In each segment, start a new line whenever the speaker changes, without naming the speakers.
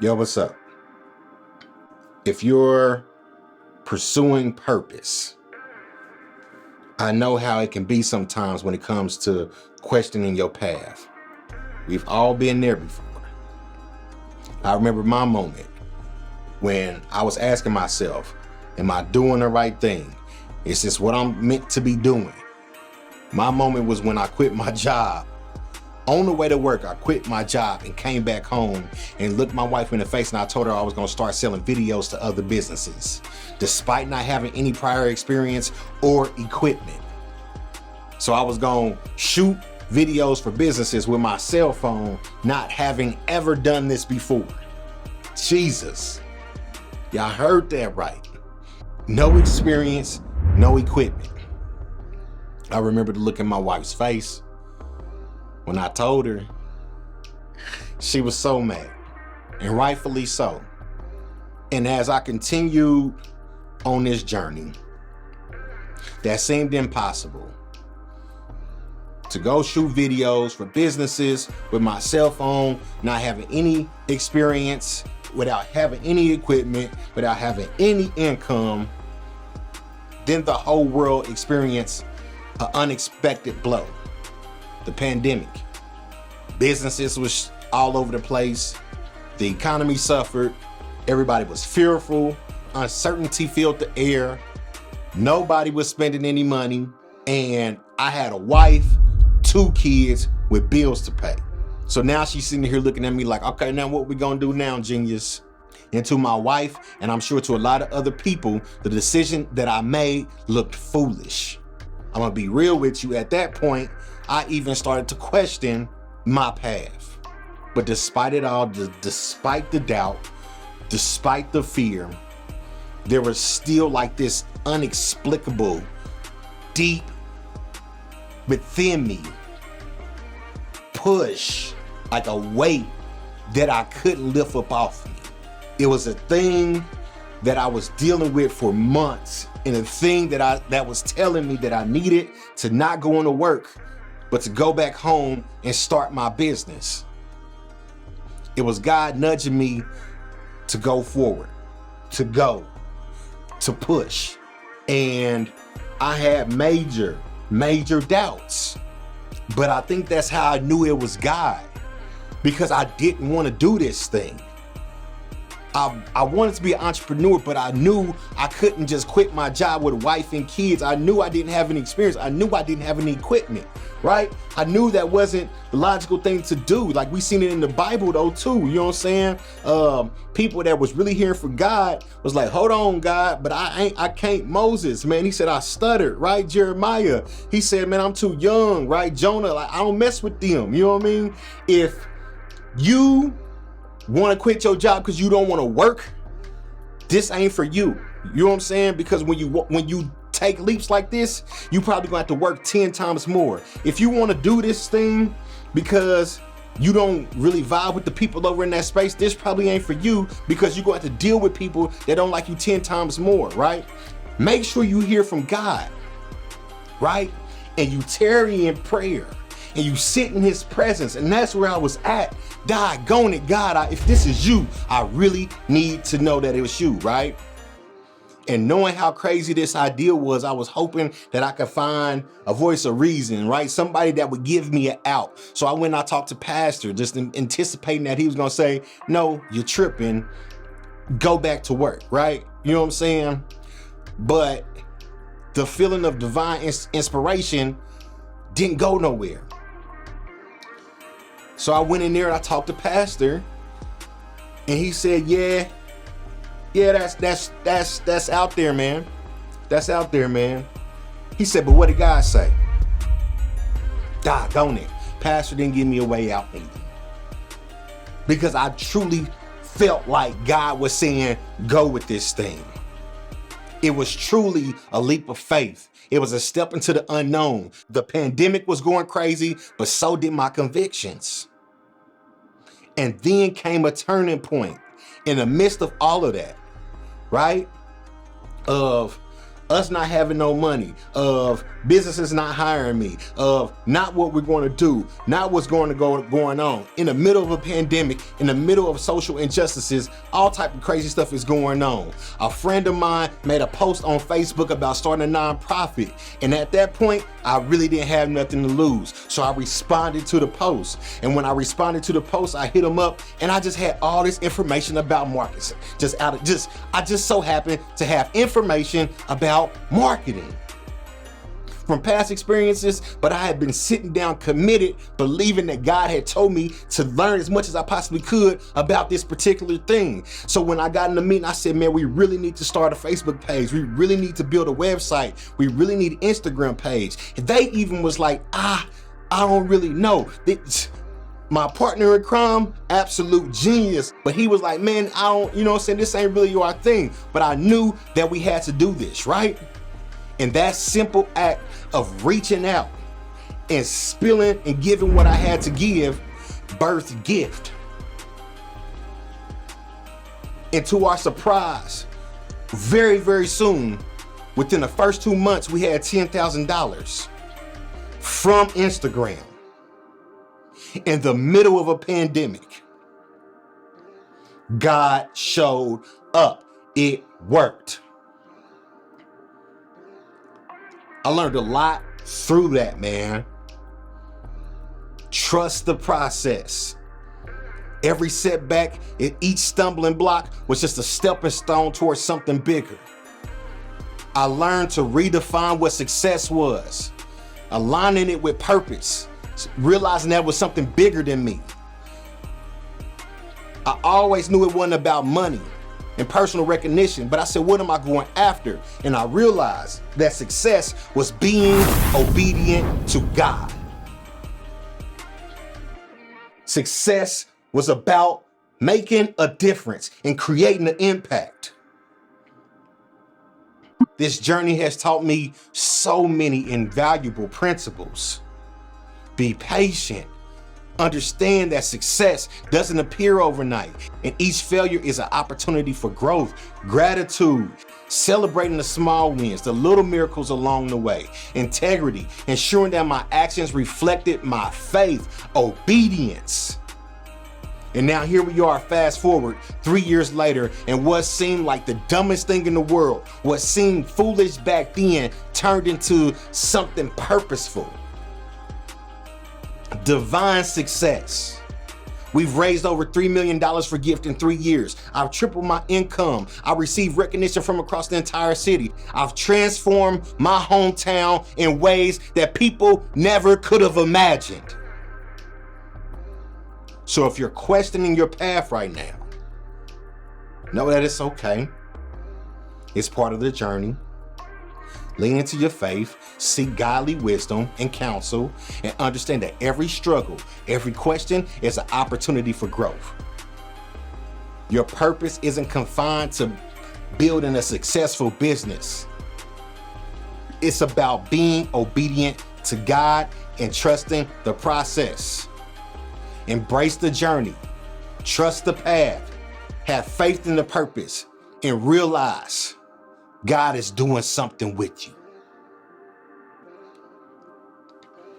Yo, what's up? If you're pursuing purpose, I know how it can be sometimes when it comes to questioning your path. We've all been there before. I remember my moment when I was asking myself, am I doing the right thing? Is this what I'm meant to be doing? My moment was when I quit my job. On the way to work, I quit my job and came back home and looked my wife in the face and I told her I was gonna start selling videos to other businesses, despite not having any prior experience or equipment. So I was gonna shoot videos for businesses with my cell phone, not having ever done this before. Jesus, y'all heard that right. No experience, no equipment. I remember to look in my wife's face. When I told her, she was so mad, and rightfully so. And as I continued on this journey, that seemed impossible. To go shoot videos for businesses with my cell phone, not having any experience, without having any equipment, without having any income, then the whole world experienced an unexpected blow. The pandemic. Businesses was all over the place. The economy suffered. Everybody was fearful. Uncertainty filled the air. Nobody was spending any money. And I had a wife, 2 kids with bills to pay. So now she's sitting here looking at me like, okay, now what we gonna do now, genius? And to my wife, and I'm sure to a lot of other people, the decision that I made looked foolish. I'm gonna be real with you. At that point, I even started to question my path. But despite it all, despite the doubt, despite the fear, there was still like this inexplicable, deep within me push, like a weight that I couldn't lift up off me. It was a thing that I was dealing with for months, and a thing that was telling me that I needed to not go into work, but to go back home and start my business. It was God nudging me to go forward, to push. And I had major doubts. But I think that's how I knew it was God, because I didn't want to do this thing. I wanted to be an entrepreneur, but I knew I couldn't just quit my job with a wife and kids. I knew I didn't have any experience. I knew I didn't have any equipment, right? I knew that wasn't the logical thing to do. Like we seen it in the Bible though too, you know what I'm saying? People that was really hearing from God was like, hold on God, but I can't. Moses, man, he said I stuttered, right? Jeremiah, he said, man, I'm too young, right? Jonah, like I don't mess with them, you know what I mean? If you want to quit your job because you don't want to work, this ain't for you. You know what I'm saying? Because when you take leaps like this, you probably gonna have to work 10 times more. If you want to do this thing because you don't really vibe with the people over in that space, this probably ain't for you, because you're going to have to deal with people that don't like you 10 times more, right? Make sure you hear from God, right? And you tarry in prayer. And you sit in his presence. And that's where I was at. Doggone it, God, if this is you, I really need to know that it was you, right? And knowing how crazy this idea was, I was hoping that I could find a voice of reason, right? Somebody that would give me an out. So I went and I talked to Pastor, just anticipating that he was gonna say, no, you're tripping, go back to work, right? You know what I'm saying? But the feeling of divine inspiration didn't go nowhere. So I went in there and I talked to Pastor, and he said, yeah, that's out there, man. That's out there, man. He said, but what did God say? Doggone it. Pastor didn't give me a way out either. Because I truly felt like God was saying, go with this thing. It was truly a leap of faith. It was a step into the unknown. The pandemic was going crazy, but so did my convictions. And then came a turning point in the midst of all of that, right? Of us not having no money, of businesses not hiring me, of not what we're going to do, not what's going on. In the middle of a pandemic, in the middle of social injustices, all type of crazy stuff is going on. A friend of mine made a post on Facebook about starting a nonprofit. And at that point, I really didn't have nothing to lose. So I responded to the post. And when I responded to the post, I hit him up and I just had all this information about marketing. I just so happened to have information about marketing from past experiences, but I had been sitting down committed, believing that God had told me to learn as much as I possibly could about this particular thing. So when I got in the meeting, I said, man, we really need to start a Facebook page. We really need to build a website. We really need an Instagram page. And they even was like, I don't really know. My partner in crime, absolute genius. But he was like, man, I don't, you know what I'm saying? This ain't really our thing. But I knew that we had to do this, right? And that simple act of reaching out and spilling and giving what I had to give birthed gift. And to our surprise, very, very soon, within the first 2 months, we had $10,000 from Instagram. In the middle of a pandemic, God showed up. It worked. I learned a lot through that, man. Trust the process. Every setback and each stumbling block was just a stepping stone towards something bigger. I learned to redefine what success was, aligning it with purpose, realizing that was something bigger than me. I always knew it wasn't about money and personal recognition, but I said, what am I going after? And I realized that success was being obedient to God. Success was about making a difference and creating an impact. This journey has taught me so many invaluable principles. Be patient. Understand that success doesn't appear overnight, and each failure is an opportunity for growth. Gratitude, celebrating the small wins, the little miracles along the way. Integrity, ensuring that my actions reflected my faith. Obedience. And now here we are, fast forward 3 years later, and what seemed like the dumbest thing in the world, what seemed foolish back then, turned into something purposeful. Divine success. We've raised over $3 million for gift in 3 years. I've tripled my income. I received recognition from across the entire city. I've transformed my hometown in ways that people never could have imagined. So if you're questioning your path right now, know that it's okay. It's part of the journey. Lean into your faith, seek godly wisdom and counsel, and understand that every struggle, every question is an opportunity for growth. Your purpose isn't confined to building a successful business. It's about being obedient to God and trusting the process. Embrace the journey, trust the path, have faith in the purpose, and realize God is doing something with you.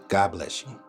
God bless you.